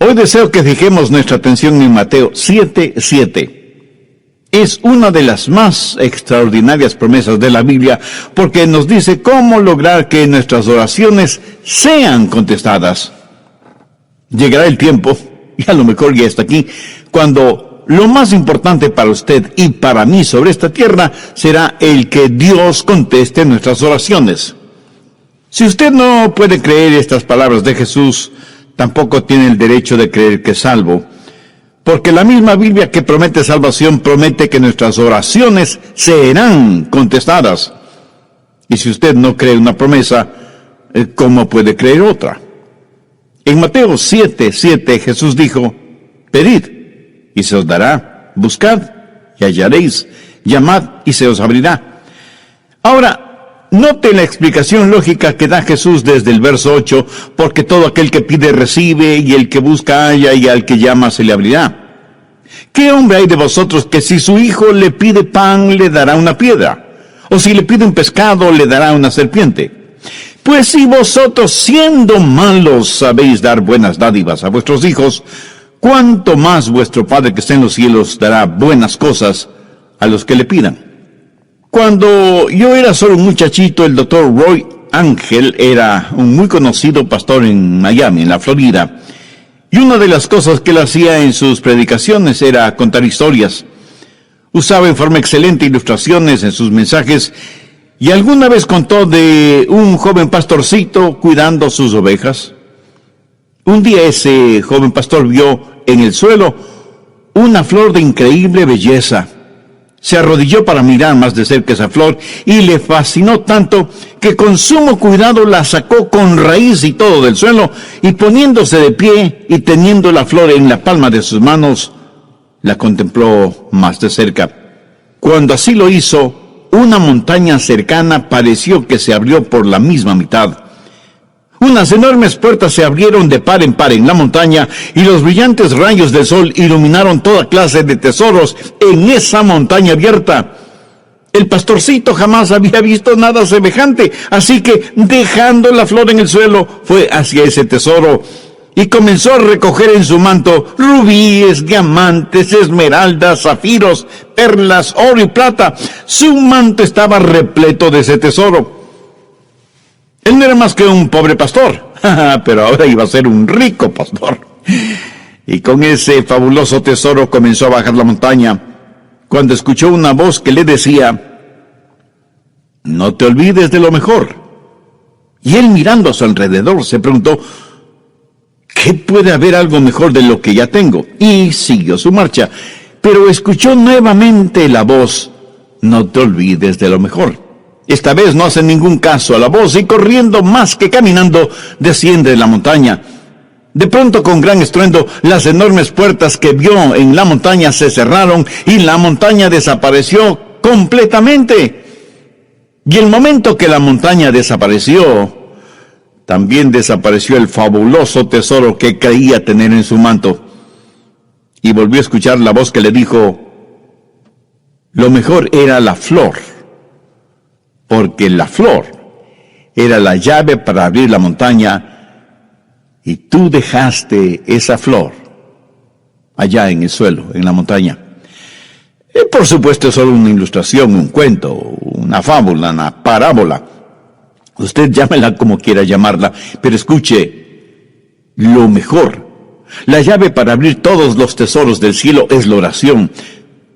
Hoy deseo que fijemos nuestra atención en Mateo 7:7. Es una de las más extraordinarias promesas de la Biblia porque nos dice cómo lograr que nuestras oraciones sean contestadas. Llegará el tiempo, y a lo mejor ya está aquí, cuando lo más importante para usted y para mí sobre esta tierra será el que Dios conteste nuestras oraciones. Si usted no puede creer estas palabras de Jesús, tampoco tiene el derecho de creer que es salvo, porque la misma Biblia que promete salvación promete que nuestras oraciones serán contestadas. Y si usted no cree una promesa, ¿cómo puede creer otra? En Mateo 7:7 Jesús dijo: pedid y se os dará, buscad y hallaréis, llamad y se os abrirá. Ahora, note la explicación lógica que da Jesús desde el verso 8, porque todo aquel que pide recibe, y el que busca halla, y al que llama se le abrirá. ¿Qué hombre hay de vosotros que si su hijo le pide pan le dará una piedra? ¿O si le pide un pescado le dará una serpiente? Pues si vosotros, siendo malos, sabéis dar buenas dádivas a vuestros hijos, ¿cuánto más vuestro Padre que está en los cielos dará buenas cosas a los que le pidan? Cuando yo era solo un muchachito, el doctor Roy Ángel era un muy conocido pastor en Miami, en la Florida. Y una de las cosas que él hacía en sus predicaciones era contar historias. Usaba en forma excelente ilustraciones en sus mensajes, y alguna vez contó de un joven pastorcito cuidando sus ovejas. Un día ese joven pastor vio en el suelo una flor de increíble belleza. Se arrodilló para mirar más de cerca esa flor y le fascinó tanto que con sumo cuidado la sacó con raíz y todo del suelo, y poniéndose de pie y teniendo la flor en la palma de sus manos, la contempló más de cerca. Cuando así lo hizo, una montaña cercana pareció que se abrió por la misma mitad. Unas enormes puertas se abrieron de par en par en la montaña, y los brillantes rayos del sol iluminaron toda clase de tesoros en esa montaña abierta. El pastorcito jamás había visto nada semejante, así que, dejando la flor en el suelo, fue hacia ese tesoro y comenzó a recoger en su manto rubíes, diamantes, esmeraldas, zafiros, perlas, oro y plata. Su manto estaba repleto de ese tesoro. Él no era más que un pobre pastor, pero ahora iba a ser un rico pastor. Y con ese fabuloso tesoro comenzó a bajar la montaña, cuando escuchó una voz que le decía: no te olvides de lo mejor. Y él, mirando a su alrededor, se preguntó: ¿qué puede haber algo mejor de lo que ya tengo? Y siguió su marcha, pero escuchó nuevamente la voz: no te olvides de lo mejor. Esta vez no hace ningún caso a la voz, y corriendo más que caminando, desciende de la montaña. De pronto, con gran estruendo, las enormes puertas que vio en la montaña se cerraron, y la montaña desapareció completamente. Y el momento que la montaña desapareció, también desapareció el fabuloso tesoro que creía tener en su manto. Y volvió a escuchar la voz que le dijo: lo mejor era la flor, porque la flor era la llave para abrir la montaña, y tú dejaste esa flor allá en el suelo, en la montaña. Por supuesto, es solo una ilustración, un cuento, una fábula, una parábola. Usted llámela como quiera llamarla, pero escuche, lo mejor, la llave para abrir todos los tesoros del cielo es la oración.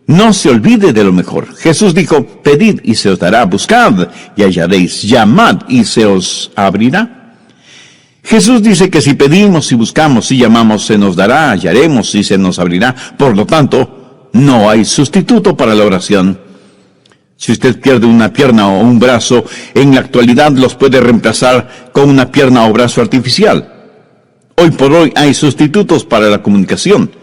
No se olvide de lo mejor. Jesús dijo: pedid y se os dará, buscad y hallaréis, llamad y se os abrirá. Jesús dice que si pedimos y buscamos y llamamos, se nos dará, hallaremos y se nos abrirá. Por lo tanto, no hay sustituto para la oración. Si usted pierde una pierna o un brazo, en la actualidad los puede reemplazar con una pierna o brazo artificial. Hoy por hoy hay sustitutos para la comunicación.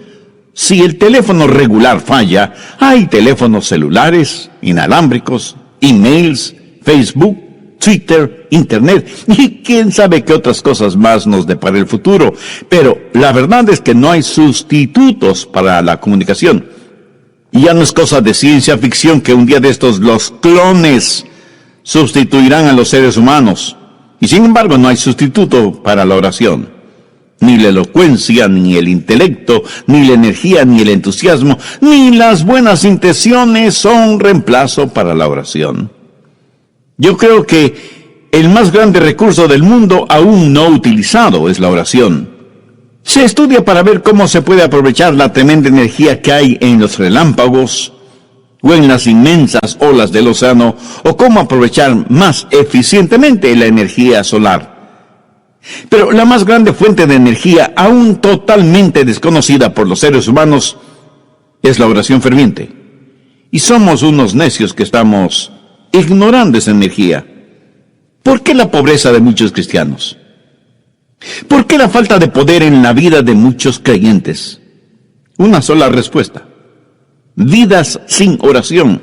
Si el teléfono regular falla, hay teléfonos celulares, inalámbricos, emails, Facebook, Twitter, Internet, y quién sabe qué otras cosas más nos depara el futuro. Pero la verdad es que no hay sustitutos para la comunicación. Y ya no es cosa de ciencia ficción que un día de estos los clones sustituirán a los seres humanos. Y sin embargo no hay sustituto para la oración. Ni la elocuencia, ni el intelecto, ni la energía, ni el entusiasmo, ni las buenas intenciones son reemplazo para la oración. Yo creo que el más grande recurso del mundo aún no utilizado es la oración. Se estudia para ver cómo se puede aprovechar la tremenda energía que hay en los relámpagos o en las inmensas olas del océano, o cómo aprovechar más eficientemente la energía solar. Pero la más grande fuente de energía, aún totalmente desconocida por los seres humanos, es la oración ferviente. Y somos unos necios que estamos ignorando esa energía. ¿Por qué la pobreza de muchos cristianos? ¿Por qué la falta de poder en la vida de muchos creyentes? Una sola respuesta: vidas sin oración.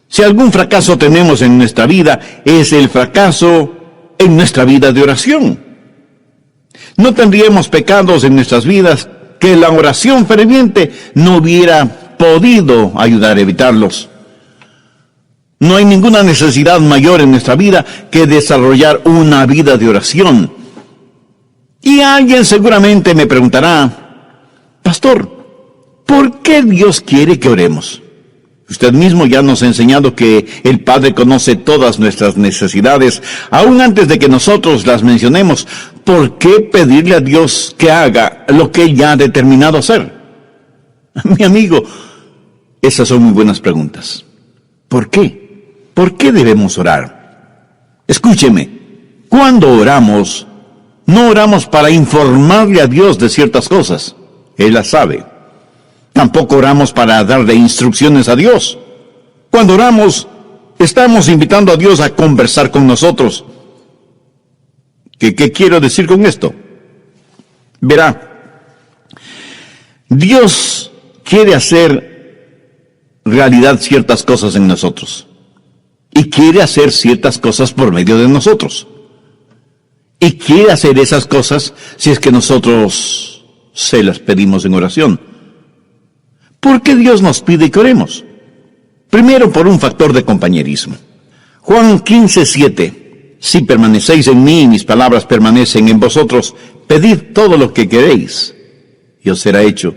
Si algún fracaso tenemos en nuestra vida, es el fracaso en nuestra vida de oración. No tendríamos pecados en nuestras vidas que la oración ferviente no hubiera podido ayudar a evitarlos. No hay ninguna necesidad mayor en nuestra vida que desarrollar una vida de oración. Y alguien seguramente me preguntará: pastor, ¿por qué Dios quiere que oremos? Usted mismo ya nos ha enseñado que el Padre conoce todas nuestras necesidades, aún antes de que nosotros las mencionemos. ¿Por qué pedirle a Dios que haga lo que Él ya ha determinado hacer? Mi amigo, esas son muy buenas preguntas. ¿Por qué? ¿Por qué debemos orar? Escúcheme, cuando oramos, no oramos para informarle a Dios de ciertas cosas. Él las sabe. Tampoco oramos para darle instrucciones a Dios. Cuando oramos, estamos invitando a Dios a conversar con nosotros. ¿Qué quiero decir con esto? Verá, Dios quiere hacer realidad ciertas cosas en nosotros. Y quiere hacer ciertas cosas por medio de nosotros. Y quiere hacer esas cosas si es que nosotros se las pedimos en oración. ¿Por qué Dios nos pide que oremos? Primero, por un factor de compañerismo. Juan 15:7. Si permanecéis en mí y mis palabras permanecen en vosotros, pedid todo lo que queréis y os será hecho.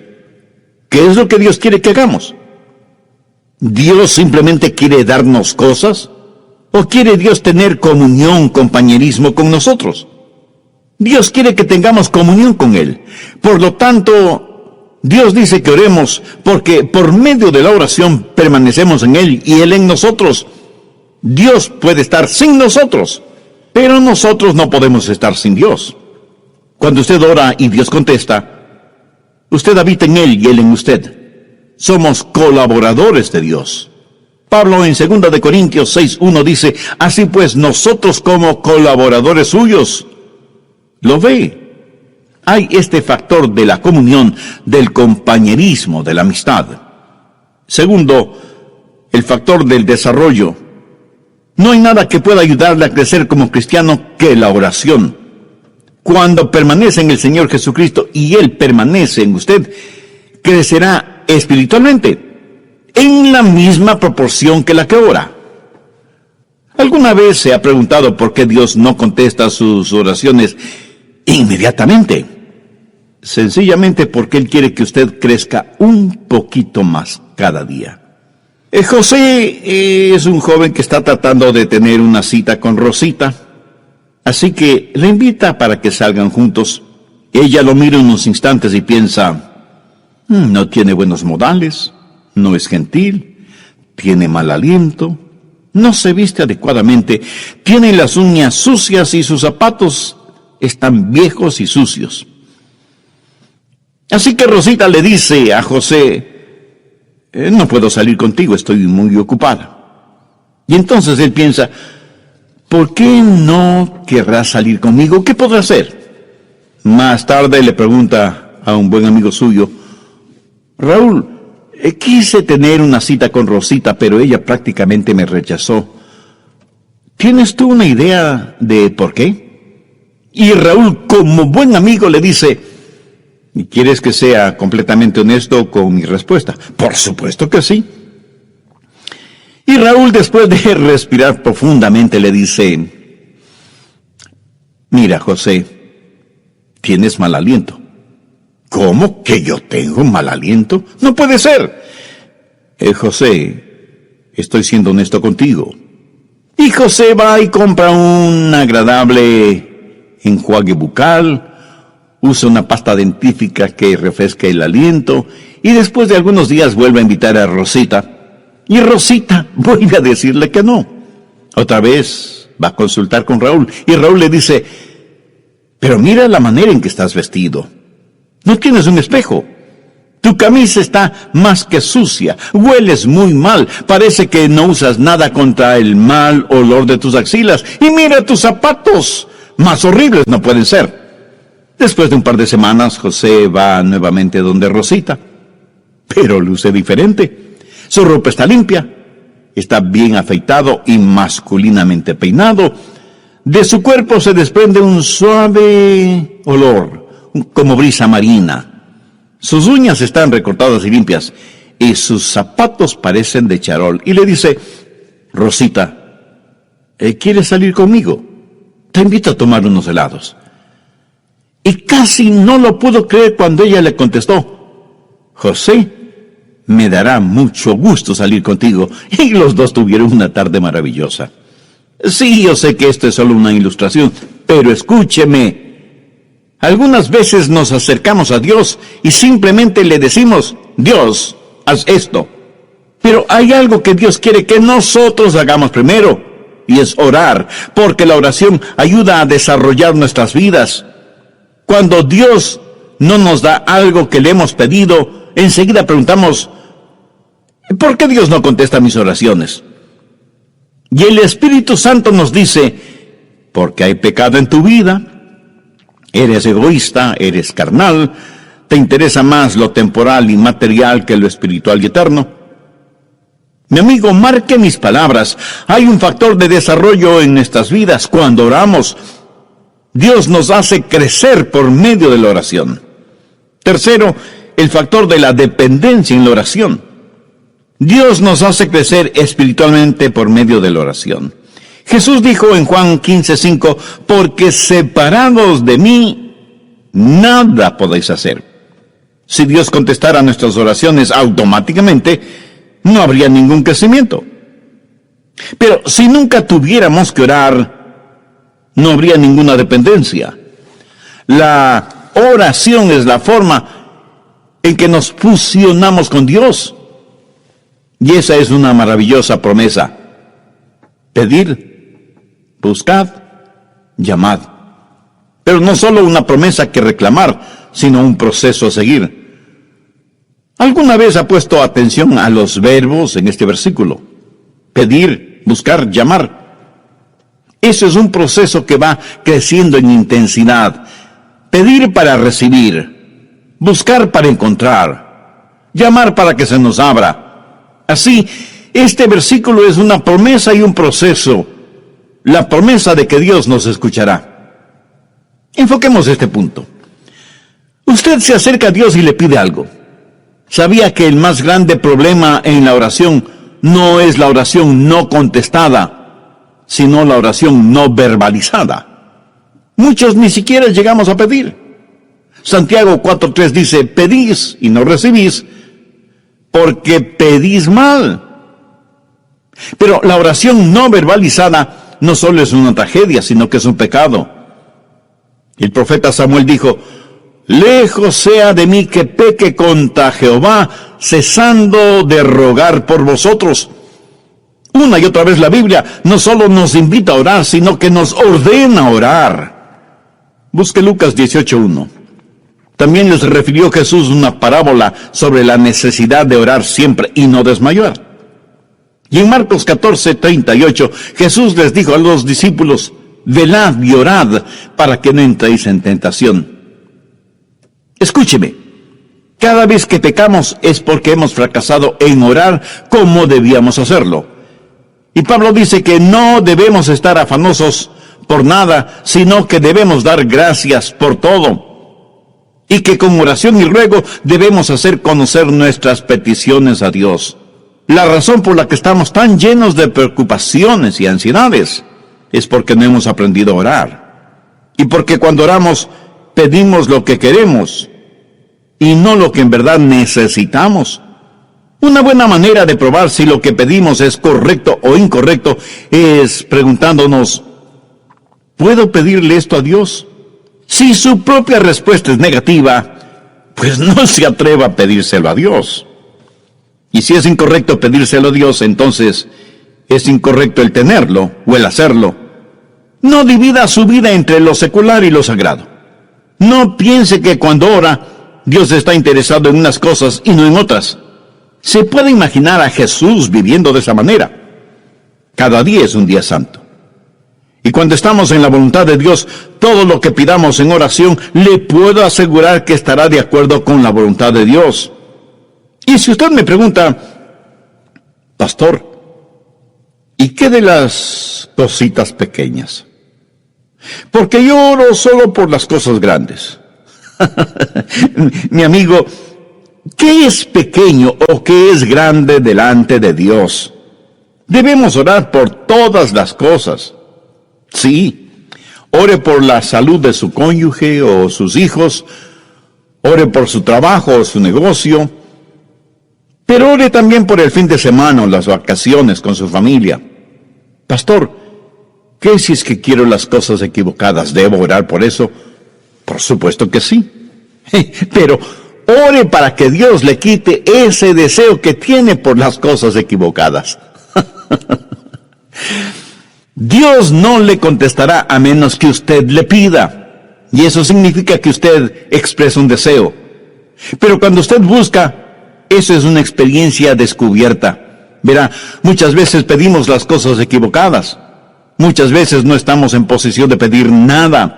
¿Qué es lo que Dios quiere que hagamos? ¿Dios simplemente quiere darnos cosas? ¿O quiere Dios tener comunión, compañerismo con nosotros? Dios quiere que tengamos comunión con Él. Por lo tanto, Dios dice que oremos porque por medio de la oración permanecemos en Él y Él en nosotros. Dios puede estar sin nosotros, pero nosotros no podemos estar sin Dios. Cuando usted ora y Dios contesta, usted habita en Él y Él en usted. Somos colaboradores de Dios. Pablo en 2 Corintios 6:1 dice: así pues nosotros como colaboradores suyos. ¿Lo ve? Hay este factor de la comunión, del compañerismo, de la amistad. Segundo, el factor del desarrollo. No hay nada que pueda ayudarle a crecer como cristiano que la oración. Cuando permanece en el Señor Jesucristo y Él permanece en usted, crecerá espiritualmente en la misma proporción que la que ora. ¿Alguna vez se ha preguntado por qué Dios no contesta sus oraciones inmediatamente? Sencillamente porque Él quiere que usted crezca un poquito más cada día. José es un joven que está tratando de tener una cita con Rosita, así que le invita para que salgan juntos. Ella lo mira unos instantes y piensa: no tiene buenos modales, no es gentil, tiene mal aliento, no se viste adecuadamente, tiene las uñas sucias y sus zapatos están viejos y sucios. Así que Rosita le dice a José: no puedo salir contigo, estoy muy ocupada. Y entonces él piensa: ¿por qué no querrás salir conmigo? ¿Qué podrá hacer? Más tarde le pregunta a un buen amigo suyo: Raúl, quise tener una cita con Rosita, pero ella prácticamente me rechazó. ¿Tienes tú una idea de por qué? Y Raúl, como buen amigo, le dice: ¿y quieres que sea completamente honesto con mi respuesta? Por supuesto que sí. Y Raúl, después de respirar profundamente, le dice: mira, José, tienes mal aliento. ¿Cómo que yo tengo mal aliento? No puede ser. José, estoy siendo honesto contigo. Y José va y compra un agradable enjuague bucal, usa una pasta dentífrica que refresca el aliento, y después de algunos días vuelve a invitar a Rosita, y Rosita vuelve a decirle que no. Otra vez va a consultar con Raúl, y Raúl le dice, pero mira la manera en que estás vestido. No tienes un espejo. Tu camisa está más que sucia, hueles muy mal, parece que no usas nada contra el mal olor de tus axilas, y mira tus zapatos, más horribles no pueden ser. Después de un par de semanas, José va nuevamente donde Rosita, pero luce diferente. Su ropa está limpia, está bien afeitado y masculinamente peinado. De su cuerpo se desprende un suave olor, como brisa marina. Sus uñas están recortadas y limpias, y sus zapatos parecen de charol. Y le dice, Rosita, ¿quieres salir conmigo? Te invito a tomar unos helados. Y casi no lo pudo creer cuando ella le contestó, José, me dará mucho gusto salir contigo. Y los dos tuvieron una tarde maravillosa. Sí, yo sé que esto es solo una ilustración, pero escúcheme. Algunas veces nos acercamos a Dios y simplemente le decimos, Dios, haz esto. Pero hay algo que Dios quiere que nosotros hagamos primero, y es orar, porque la oración ayuda a desarrollar nuestras vidas. Cuando Dios no nos da algo que le hemos pedido, enseguida preguntamos, ¿por qué Dios no contesta mis oraciones? Y el Espíritu Santo nos dice, porque hay pecado en tu vida, eres egoísta, eres carnal, te interesa más lo temporal y material que lo espiritual y eterno. Mi amigo, marque mis palabras. Hay un factor de desarrollo en nuestras vidas. Cuando oramos, Dios nos hace crecer por medio de la oración. Tercero, el factor de la dependencia en la oración. Dios nos hace crecer espiritualmente por medio de la oración. Jesús dijo en Juan 15:5, porque separados de mí, nada podéis hacer. Si Dios contestara nuestras oraciones automáticamente, no habría ningún crecimiento. Pero si nunca tuviéramos que orar, no habría ninguna dependencia. La oración es la forma en que nos fusionamos con Dios. Y esa es una maravillosa promesa. Pedir, buscad, llamad. Pero no solo una promesa que reclamar, sino un proceso a seguir. ¿Alguna vez ha puesto atención a los verbos en este versículo? Pedir, buscar, llamar. Eso es un proceso que va creciendo en intensidad. Pedir para recibir, buscar para encontrar, llamar para que se nos abra. Así, este versículo es una promesa y un proceso. La promesa de que Dios nos escuchará. Enfoquemos este punto. Usted se acerca a Dios y le pide algo. ¿Sabía que el más grande problema en la oración no es la oración no contestada, sino la oración no verbalizada? Muchos ni siquiera llegamos a pedir. Santiago 4:3 dice, pedís y no recibís, porque pedís mal. Pero la oración no verbalizada no solo es una tragedia, sino que es un pecado. El profeta Samuel dijo, lejos sea de mí que peque contra Jehová, cesando de rogar por vosotros. Una y otra vez la Biblia no solo nos invita a orar, sino que nos ordena orar. Busque Lucas 18:1. También les refirió Jesús una parábola sobre la necesidad de orar siempre y no desmayar. Y en Marcos 14:38, Jesús les dijo a los discípulos, velad y orad para que no entréis en tentación. Escúcheme, cada vez que pecamos es porque hemos fracasado en orar como debíamos hacerlo. Y Pablo dice que no debemos estar afanosos por nada, sino que debemos dar gracias por todo. Y que con oración y ruego debemos hacer conocer nuestras peticiones a Dios. La razón por la que estamos tan llenos de preocupaciones y ansiedades es porque no hemos aprendido a orar. Y porque cuando oramos, pedimos lo que queremos y no lo que en verdad necesitamos. Una buena manera de probar si lo que pedimos es correcto o incorrecto es preguntándonos, ¿puedo pedirle esto a Dios? Si su propia respuesta es negativa, pues no se atreva a pedírselo a Dios. Y si es incorrecto pedírselo a Dios, entonces es incorrecto el tenerlo o el hacerlo. No divida su vida entre lo secular y lo sagrado. No piense que cuando ora, Dios está interesado en unas cosas y no en otras. Se puede imaginar a Jesús viviendo de esa manera. Cada día es un día santo. Y cuando estamos en la voluntad de Dios, todo lo que pidamos en oración, le puedo asegurar que estará de acuerdo con la voluntad de Dios. Y si usted me pregunta, pastor, ¿y qué de las cositas pequeñas? Porque yo oro solo por las cosas grandes. Mi amigo, ¿qué es pequeño o qué es grande delante de Dios? Debemos orar por todas las cosas. Sí, ore por la salud de su cónyuge o sus hijos, ore por su trabajo o su negocio, pero ore también por el fin de semana o las vacaciones con su familia. Pastor, ¿qué si es que quiero las cosas equivocadas? ¿Debo orar por eso? Por supuesto que sí. Pero ore para que Dios le quite ese deseo que tiene por las cosas equivocadas. Dios no le contestará a menos que usted le pida. Y eso significa que usted expresa un deseo. Pero cuando usted busca, eso es una experiencia descubierta. Verá, muchas veces pedimos las cosas equivocadas. Muchas veces no estamos en posición de pedir nada.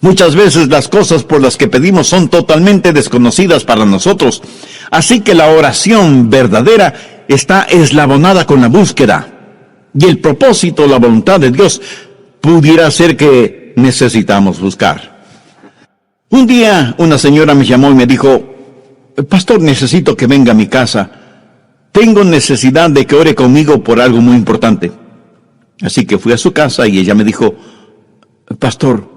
Muchas veces las cosas por las que pedimos son totalmente desconocidas para nosotros. Así que la oración verdadera está eslabonada con la búsqueda. Y el propósito, la voluntad de Dios, pudiera ser que necesitamos buscar. Un día una señora me llamó y me dijo, pastor, necesito que venga a mi casa. Tengo necesidad de que ore conmigo por algo muy importante. Así que fui a su casa y ella me dijo, pastor,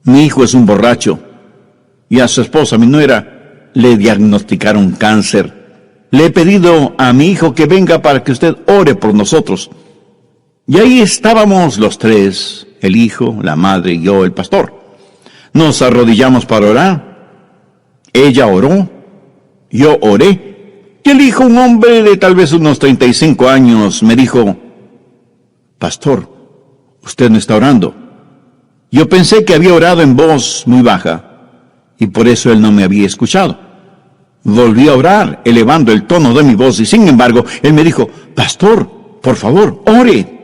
mi hijo es un borracho y a su esposa, mi nuera, le diagnosticaron cáncer. Le he pedido a mi hijo que venga para que usted ore por nosotros. Y ahí estábamos los tres, el hijo, la madre y yo, el pastor. Nos arrodillamos para orar. Ella oró, yo oré. Y el hijo, un hombre de tal vez unos 35 años, me dijo, pastor, usted no está orando. Yo pensé que había orado en voz muy baja, y por eso él no me había escuchado. Volví a orar, elevando el tono de mi voz, y sin embargo, él me dijo, pastor, por favor, ore.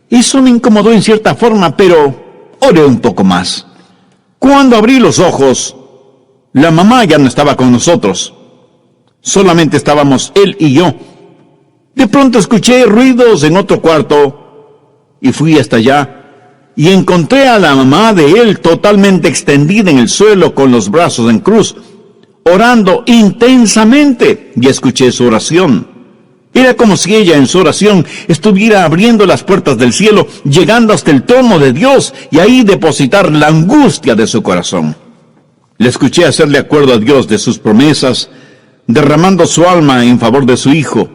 Eso me incomodó en cierta forma, pero oré un poco más. Cuando abrí los ojos, la mamá ya no estaba con nosotros. Solamente estábamos él y yo. De pronto escuché ruidos en otro cuarto, y fui hasta allá, y encontré a la mamá de él totalmente extendida en el suelo con los brazos en cruz, orando intensamente, y escuché su oración. Era como si ella en su oración estuviera abriendo las puertas del cielo, llegando hasta el trono de Dios, y ahí depositar la angustia de su corazón. Le escuché hacerle acuerdo a Dios de sus promesas, derramando su alma en favor de su hijo.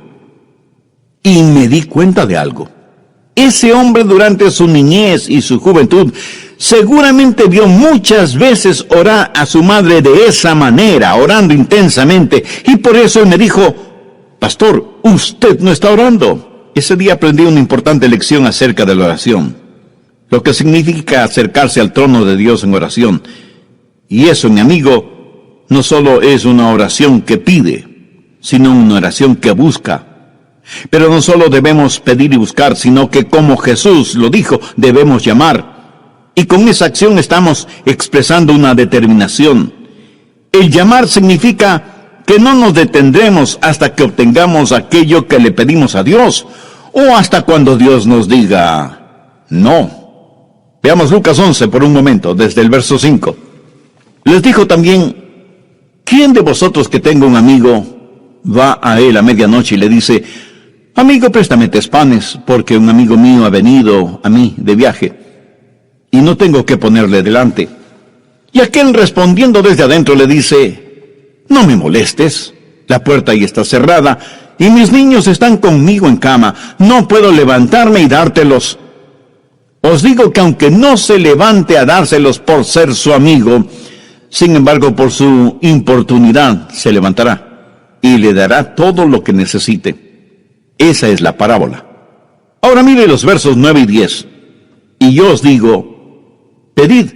Y me di cuenta de algo. Ese hombre durante su niñez y su juventud seguramente vio muchas veces orar a su madre de esa manera, orando intensamente, y por eso él me dijo, pastor, usted no está orando. Ese día aprendí una importante lección acerca de la oración, lo que significa acercarse al trono de Dios en oración. Y eso, mi amigo, no solo es una oración que pide, sino una oración que busca. Pero no solo debemos pedir y buscar, sino que como Jesús lo dijo, debemos llamar. Y con esa acción estamos expresando una determinación. El llamar significa que no nos detendremos hasta que obtengamos aquello que le pedimos a Dios, o hasta cuando Dios nos diga no. Veamos Lucas 11 por un momento, desde el verso 5. Les dijo también, ¿quién de vosotros que tenga un amigo va a él a medianoche y le dice, amigo, préstame 3 panes, porque un amigo mío ha venido a mí de viaje, y no tengo que ponerle delante? Y aquel respondiendo desde adentro le dice: no me molestes, la puerta ahí está cerrada, y mis niños están conmigo en cama, no puedo levantarme y dártelos. Os digo que aunque no se levante a dárselos por ser su amigo, sin embargo por su importunidad se levantará y le dará todo lo que necesite. Esa es la parábola. Ahora mire los versos 9 y 10. Y yo os digo: pedid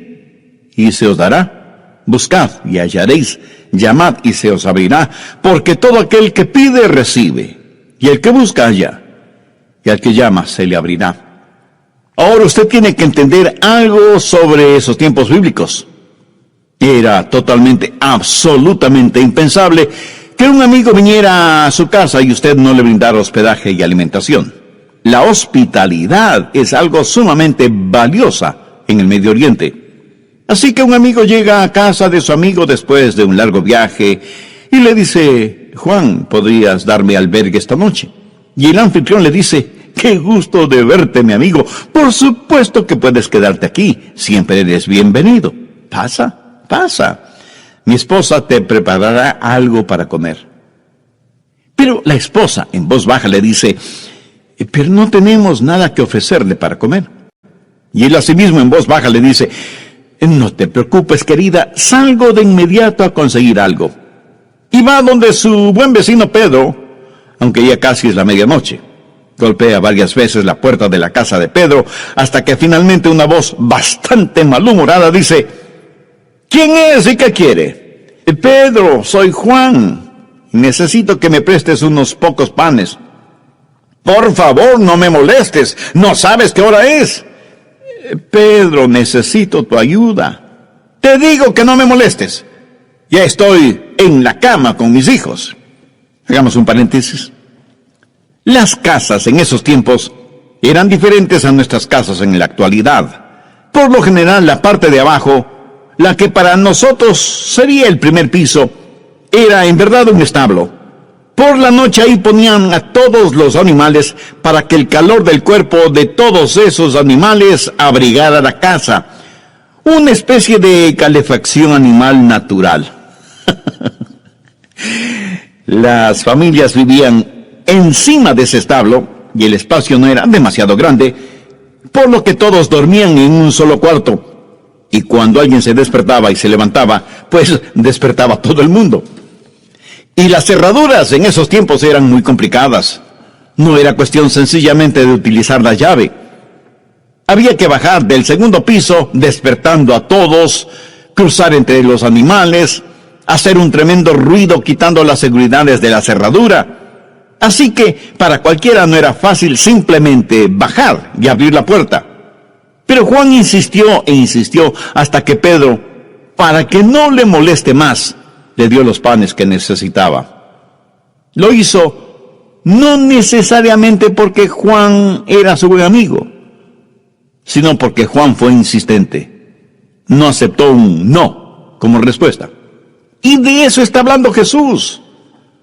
y se os dará, buscad y hallaréis, llamad y se os abrirá, porque todo aquel que pide recibe, y el que busca halla, y al que llama se le abrirá. Ahora usted tiene que entender algo sobre esos tiempos bíblicos. Era totalmente, absolutamente impensable que un amigo viniera a su casa y usted no le brindara hospedaje y alimentación. La hospitalidad es algo sumamente valiosa en el Medio Oriente. Así que un amigo llega a casa de su amigo después de un largo viaje y le dice: Juan, ¿podrías darme albergue esta noche? Y el anfitrión le dice: qué gusto de verte, mi amigo. Por supuesto que puedes quedarte aquí. Siempre eres bienvenido. Pasa, pasa. Mi esposa te preparará algo para comer. Pero la esposa, en voz baja, le dice: pero no tenemos nada que ofrecerle para comer. Y él asimismo en voz baja le dice: no te preocupes, querida, salgo de inmediato a conseguir algo. Y va donde su buen vecino Pedro, aunque ya casi es la medianoche. Golpea varias veces la puerta de la casa de Pedro, hasta que finalmente una voz bastante malhumorada dice: ¿quién es y qué quiere? Pedro, soy Juan. Necesito que me prestes unos pocos panes. Por favor, no me molestes. ¿No sabes qué hora es? Pedro, necesito tu ayuda. Te digo que no me molestes. Ya estoy en la cama con mis hijos. Hagamos un paréntesis. Las casas en esos tiempos eran diferentes a nuestras casas en la actualidad. Por lo general, la parte de abajo, la que para nosotros sería el primer piso, era en verdad un establo. Por la noche ahí ponían a todos los animales para que el calor del cuerpo de todos esos animales abrigara la casa. Una especie de calefacción animal natural. Las familias vivían encima de ese establo y el espacio no era demasiado grande, por lo que todos dormían en un solo cuarto. Y cuando alguien se despertaba y se levantaba, pues despertaba todo el mundo. Y las cerraduras en esos tiempos eran muy complicadas. No era cuestión sencillamente de utilizar la llave. Había que bajar del segundo piso, despertando a todos, cruzar entre los animales, hacer un tremendo ruido quitando las seguridades de la cerradura. Así que para cualquiera no era fácil simplemente bajar y abrir la puerta. Pero Juan insistió e insistió hasta que Pedro, para que no le moleste más, le dio los panes que necesitaba. Lo hizo no necesariamente porque Juan era su buen amigo, sino porque Juan fue insistente. No aceptó un no como respuesta. Y de eso está hablando Jesús,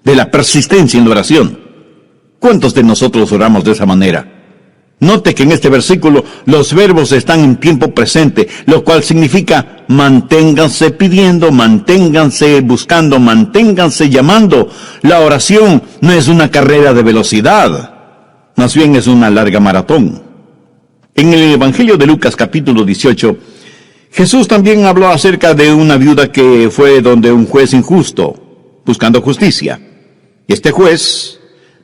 de la persistencia en la oración. ¿Cuántos de nosotros oramos de esa manera? Note que en este versículo los verbos están en tiempo presente, lo cual significa manténganse pidiendo, manténganse buscando, manténganse llamando. La oración no es una carrera de velocidad, más bien es una larga maratón. En el Evangelio de Lucas capítulo 18, Jesús también habló acerca de una viuda que fue donde un juez injusto, buscando justicia. Y este juez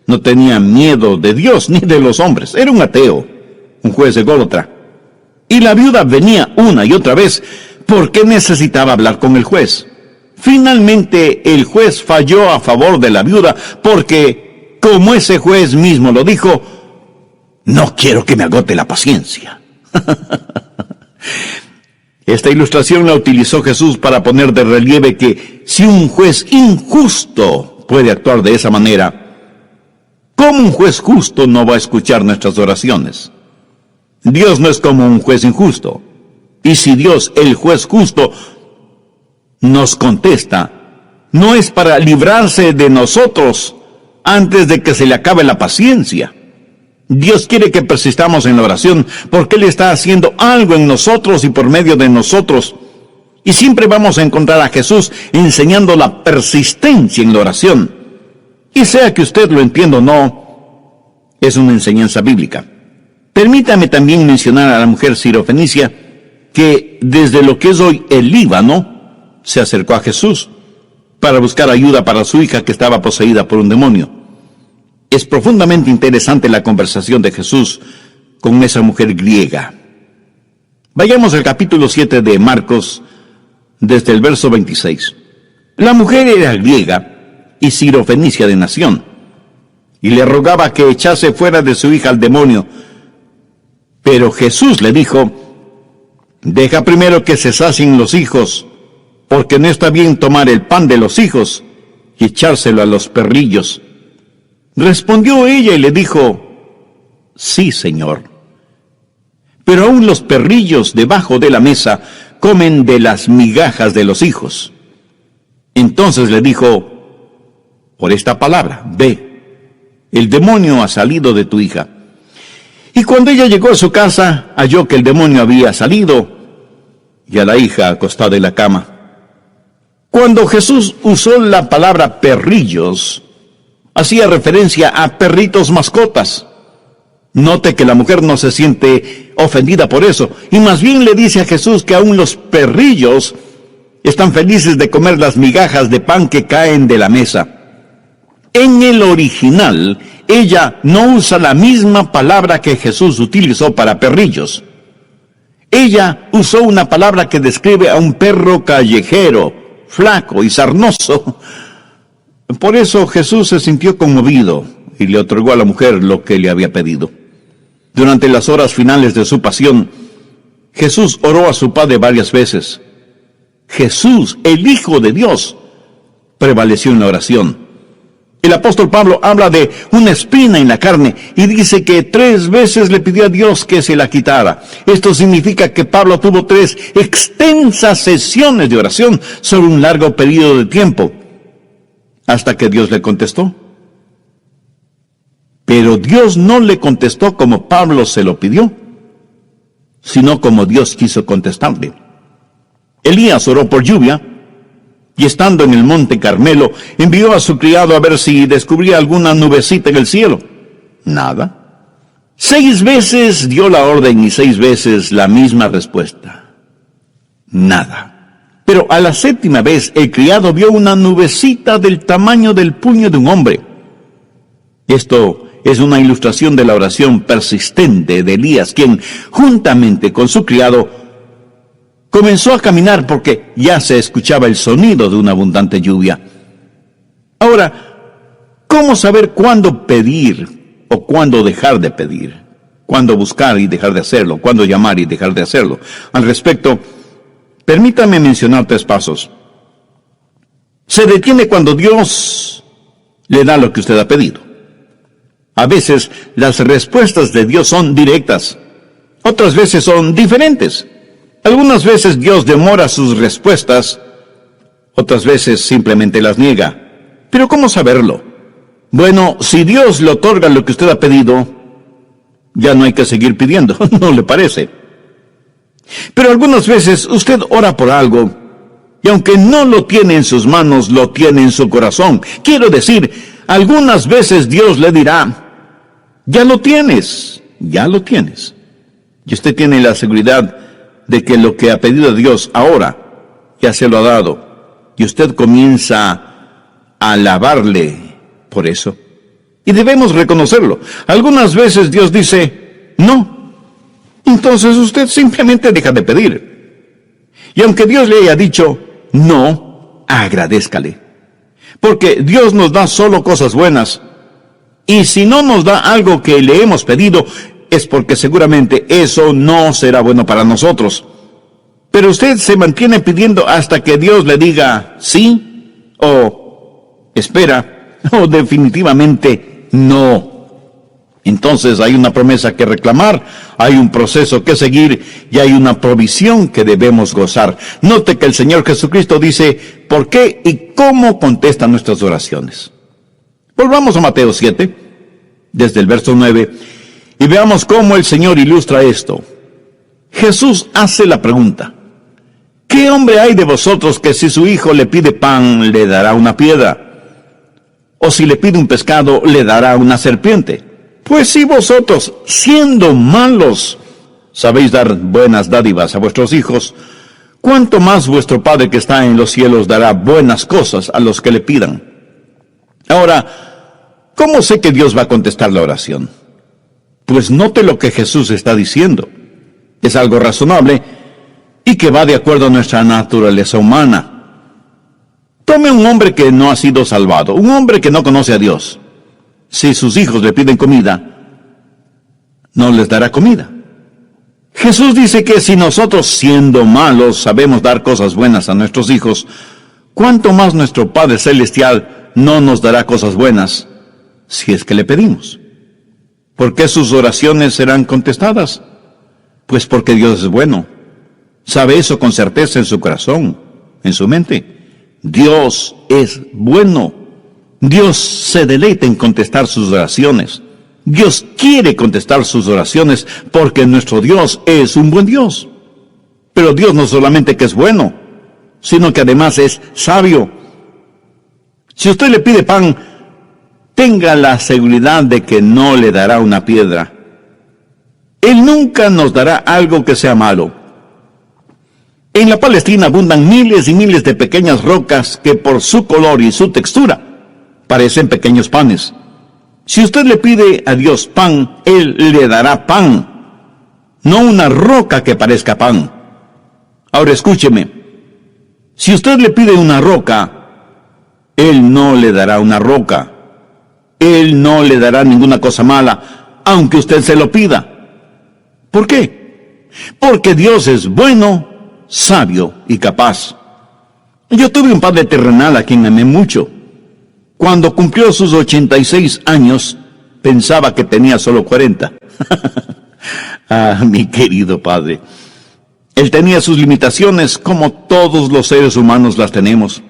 no tenía miedo de Dios ni de los hombres. Era un ateo, un juez ególatra. Y la viuda venía una y otra vez porque necesitaba hablar con el juez. Finalmente el juez falló a favor de la viuda porque, como ese juez mismo lo dijo, no quiero que me agote la paciencia. Esta ilustración la utilizó Jesús para poner de relieve que si un juez injusto puede actuar de esa manera, ¿cómo un juez justo no va a escuchar nuestras oraciones? Dios no es como un juez injusto. Y si Dios, el juez justo, nos contesta, no es para librarse de nosotros antes de que se le acabe la paciencia. Dios quiere que persistamos en la oración porque Él está haciendo algo en nosotros y por medio de nosotros. Y siempre vamos a encontrar a Jesús enseñando la persistencia en la oración. Y sea que usted lo entienda o no, es una enseñanza bíblica. Permítame también mencionar a la mujer sirofenicia que desde lo que es hoy el Líbano se acercó a Jesús para buscar ayuda para su hija que estaba poseída por un demonio. Es profundamente interesante la conversación de Jesús con esa mujer griega. Vayamos al capítulo 7 de Marcos, desde el verso 26. La mujer era griega y sirofenicia de nación, y le rogaba que echase fuera de su hija al demonio. Pero Jesús le dijo: deja primero que se sacien los hijos, porque no está bien tomar el pan de los hijos y echárselo a los perrillos. Respondió ella y le dijo: sí, Señor. Pero aún los perrillos debajo de la mesa comen de las migajas de los hijos. Entonces le dijo: por esta palabra, ve, el demonio ha salido de tu hija. Y cuando ella llegó a su casa, halló que el demonio había salido y a la hija acostada en la cama. Cuando Jesús usó la palabra perrillos, hacía referencia a perritos mascotas. Note que la mujer no se siente ofendida por eso, y más bien le dice a Jesús que aún los perrillos están felices de comer las migajas de pan que caen de la mesa. En el original, ella no usa la misma palabra que Jesús utilizó para perrillos. Ella usó una palabra que describe a un perro callejero, flaco y sarnoso. Por eso Jesús se sintió conmovido y le otorgó a la mujer lo que le había pedido. Durante las horas finales de su pasión, Jesús oró a su Padre varias veces. Jesús, el Hijo de Dios, prevaleció en la oración. El apóstol Pablo habla de una espina en la carne y dice que 3 veces le pidió a Dios que se la quitara. Esto significa que Pablo tuvo 3 extensas sesiones de oración sobre un largo periodo de tiempo, hasta que Dios le contestó. Pero Dios no le contestó como Pablo se lo pidió, sino como Dios quiso contestarle. Elías oró por lluvia, y estando en el monte Carmelo, envió a su criado a ver si descubría alguna nubecita en el cielo. Nada. 6 veces dio la orden y 6 veces la misma respuesta. Nada. Pero a la 7ª vez el criado vio una nubecita del tamaño del puño de un hombre. Esto es una ilustración de la oración persistente de Elías, quien, juntamente con su criado, comenzó a caminar porque ya se escuchaba el sonido de una abundante lluvia. Ahora, ¿cómo saber cuándo pedir o cuándo dejar de pedir? ¿Cuándo buscar y dejar de hacerlo? ¿Cuándo llamar y dejar de hacerlo? Al respecto, permítame mencionar 3 pasos. Se detiene cuando Dios le da lo que usted ha pedido. A veces las respuestas de Dios son directas, otras veces son diferentes. Algunas veces Dios demora sus respuestas, otras veces simplemente las niega. Pero ¿cómo saberlo? Bueno, si Dios le otorga lo que usted ha pedido, ya no hay que seguir pidiendo, ¿no le parece? Pero algunas veces usted ora por algo, y aunque no lo tiene en sus manos, lo tiene en su corazón. Quiero decir, algunas veces Dios le dirá: ya lo tienes. Y usted tiene la seguridad de que lo que ha pedido a Dios ahora, ya se lo ha dado. Y usted comienza a alabarle por eso. Y debemos reconocerlo. Algunas veces Dios dice: no. Entonces usted simplemente deja de pedir. Y aunque Dios le haya dicho no, agradézcale. Porque Dios nos da solo cosas buenas. Y si no nos da algo que le hemos pedido, es porque seguramente eso no será bueno para nosotros. Pero usted se mantiene pidiendo hasta que Dios le diga sí, o espera, o definitivamente no. Entonces hay una promesa que reclamar, hay un proceso que seguir y hay una provisión que debemos gozar. Note que el Señor Jesucristo dice por qué y cómo contesta nuestras oraciones. Volvamos a Mateo 7, desde el verso 9, y veamos cómo el Señor ilustra esto. Jesús hace la pregunta: ¿qué ¿Qué hombre hay de vosotros que si su hijo le pide pan, le dará una piedra? ¿O si le pide un pescado, le dará una serpiente? Pues si vosotros, siendo malos, sabéis dar buenas dádivas a vuestros hijos, ¿cuánto más vuestro Padre que está en los cielos dará buenas cosas a los que le pidan? Ahora, ¿cómo sé que Dios va a contestar la oración? Pues note lo que Jesús está diciendo. Es algo razonable y que va de acuerdo a nuestra naturaleza humana. Tome un hombre que no ha sido salvado, un hombre que no conoce a Dios. Si sus hijos le piden comida, no les dará comida. Jesús dice que si nosotros, siendo malos, sabemos dar cosas buenas a nuestros hijos, ¿cuánto más nuestro Padre Celestial no nos dará cosas buenas si es que le pedimos? ¿Por qué sus oraciones serán contestadas? Pues porque Dios es bueno. Sabe eso con certeza en su corazón, en su mente. Dios es bueno. Dios se deleita en contestar sus oraciones. Dios quiere contestar sus oraciones porque nuestro Dios es un buen Dios. Pero Dios no solamente que es bueno, sino que además es sabio. Si usted le pide pan, tenga la seguridad de que no le dará una piedra. Él nunca nos dará algo que sea malo. En la Palestina abundan miles y miles de pequeñas rocas que por su color y su textura parecen pequeños panes. Si usted le pide a Dios pan, Él le dará pan, no una roca que parezca pan. Ahora escúcheme, si usted le pide una roca, Él no le dará una roca. Él no le dará ninguna cosa mala, aunque usted se lo pida. ¿Por qué? Porque Dios es bueno, sabio y capaz. Yo tuve un padre terrenal a quien amé mucho. Cuando cumplió sus 86 años, pensaba que tenía solo 40. Ah, mi querido padre. Él tenía sus limitaciones como todos los seres humanos las tenemos.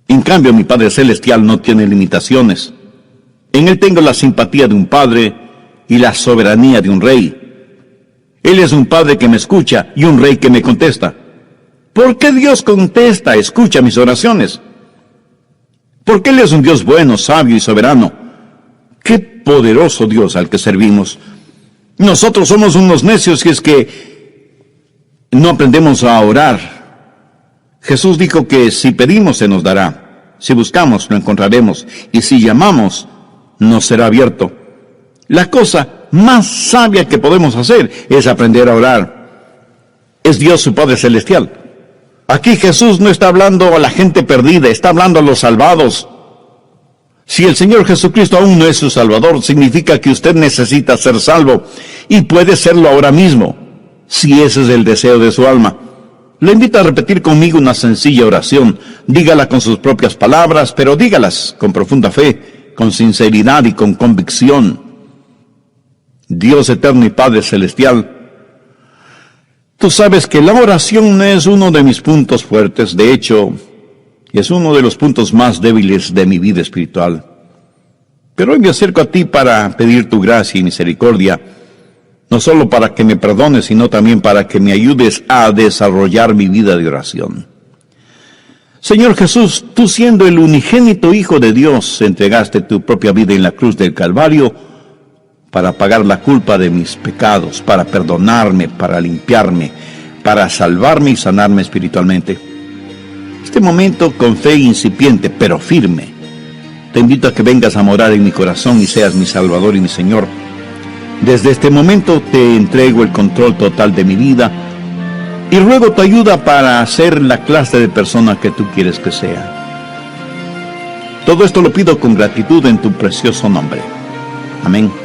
En cambio, mi Padre Celestial no tiene limitaciones. En Él tengo la simpatía de un padre y la soberanía de un rey. Él es un padre que me escucha y un rey que me contesta. ¿Por qué Dios contesta, escucha mis oraciones? Porque Él es un Dios bueno, sabio y soberano. ¡Qué poderoso Dios al que servimos! Nosotros somos unos necios si es que no aprendemos a orar. Jesús dijo que si pedimos se nos dará, si buscamos lo encontraremos, y si llamamos nos será abierto. La cosa más sabia que podemos hacer es aprender a orar. Es Dios su Padre Celestial. Aquí Jesús no está hablando a la gente perdida, está hablando a los salvados. Si el Señor Jesucristo aún no es su Salvador, significa que usted necesita ser salvo, y puede serlo ahora mismo, si ese es el deseo de su alma. Le invito a repetir conmigo una sencilla oración. Dígala con sus propias palabras, pero dígalas con profunda fe, con sinceridad y con convicción. Dios eterno y Padre Celestial, tú sabes que la oración no es uno de mis puntos fuertes, de hecho, es uno de los puntos más débiles de mi vida espiritual. Pero hoy me acerco a ti para pedir tu gracia y misericordia, no solo para que me perdones, sino también para que me ayudes a desarrollar mi vida de oración. Señor Jesús, tú siendo el unigénito Hijo de Dios, entregaste tu propia vida en la cruz del Calvario para pagar la culpa de mis pecados, para perdonarme, para limpiarme, para salvarme y sanarme espiritualmente. Este momento, con fe incipiente, pero firme, te invito a que vengas a morar en mi corazón y seas mi Salvador y mi Señor. Desde este momento te entrego el control total de mi vida y ruego tu ayuda para ser la clase de persona que tú quieres que sea. Todo esto lo pido con gratitud en tu precioso nombre. Amén.